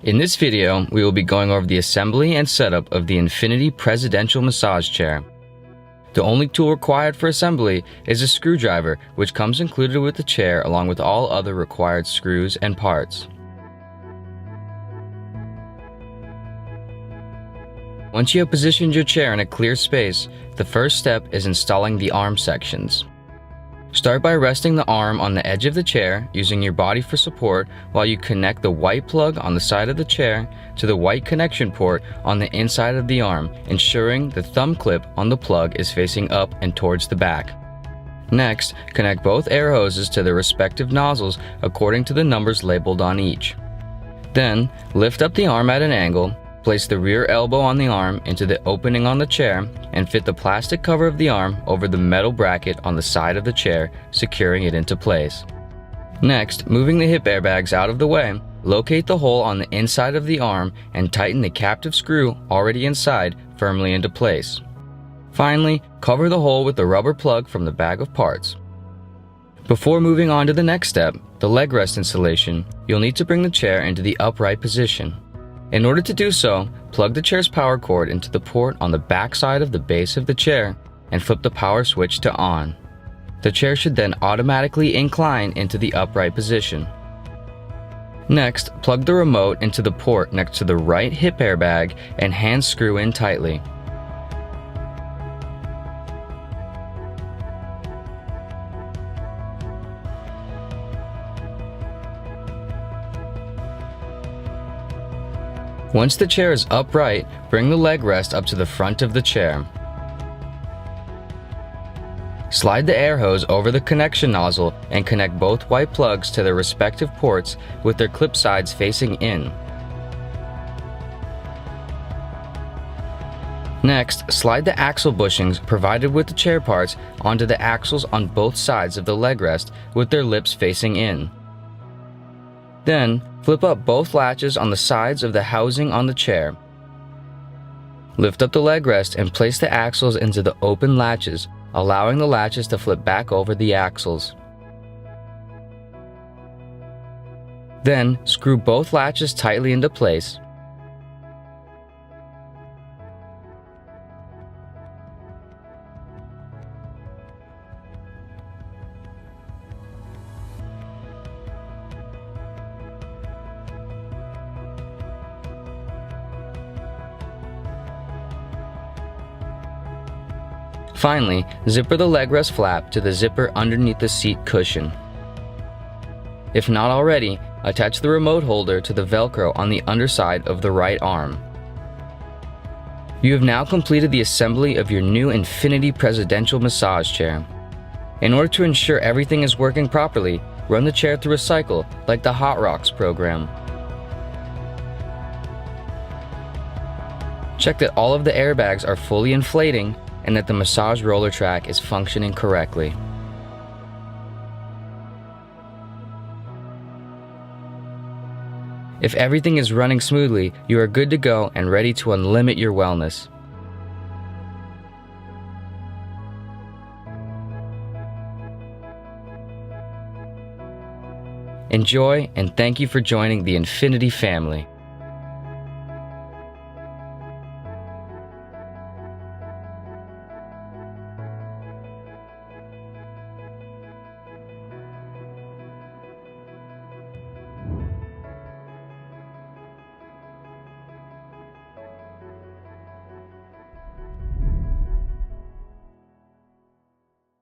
In this video, we will be going over the assembly and setup of the Infinity Presidential Massage Chair. The only tool required for assembly is a screwdriver, which comes included with the chair along with all other required screws and parts. Once you have positioned your chair in a clear space, the first step is installing the arm sections. Start by resting the arm on the edge of the chair using your body for support while you connect the white plug on the side of the chair to the white connection port on the inside of the arm, ensuring the thumb clip on the plug is facing up and towards the back. Next, connect both air hoses to their respective nozzles according to the numbers labeled on each. Then, lift up the arm at an angle. Place the rear elbow on the arm into the opening on the chair and fit the plastic cover of the arm over the metal bracket on the side of the chair, securing it into place. Next, moving the hip airbags out of the way, locate the hole on the inside of the arm and tighten the captive screw already inside firmly into place. Finally, cover the hole with the rubber plug from the bag of parts. Before moving on to the next step, the leg rest installation, you'll need to bring the chair into the upright position. In order to do so, plug the chair's power cord into the port on the back side of the base of the chair and flip the power switch to on. The chair should then automatically incline into the upright position. Next, plug the remote into the port next to the right hip airbag and hand screw in tightly. Once the chair is upright, bring the leg rest up to the front of the chair. Slide the air hose over the connection nozzle and connect both white plugs to their respective ports with their clip sides facing in. Next, slide the axle bushings provided with the chair parts onto the axles on both sides of the leg rest with their lips facing in. Then, flip up both latches on the sides of the housing on the chair. Lift up the leg rest and place the axles into the open latches, allowing the latches to flip back over the axles. Then, screw both latches tightly into place. Finally, zipper the leg rest flap to the zipper underneath the seat cushion. If not already, attach the remote holder to the Velcro on the underside of the right arm. You have now completed the assembly of your new Infinity Presidential Massage Chair. In order to ensure everything is working properly, run the chair through a cycle like the Hot Rocks program. Check that all of the airbags are fully inflating and that the massage roller track is functioning correctly. If everything is running smoothly, you are good to go and ready to unlimit your wellness. Enjoy, and thank you for joining the Infinity family.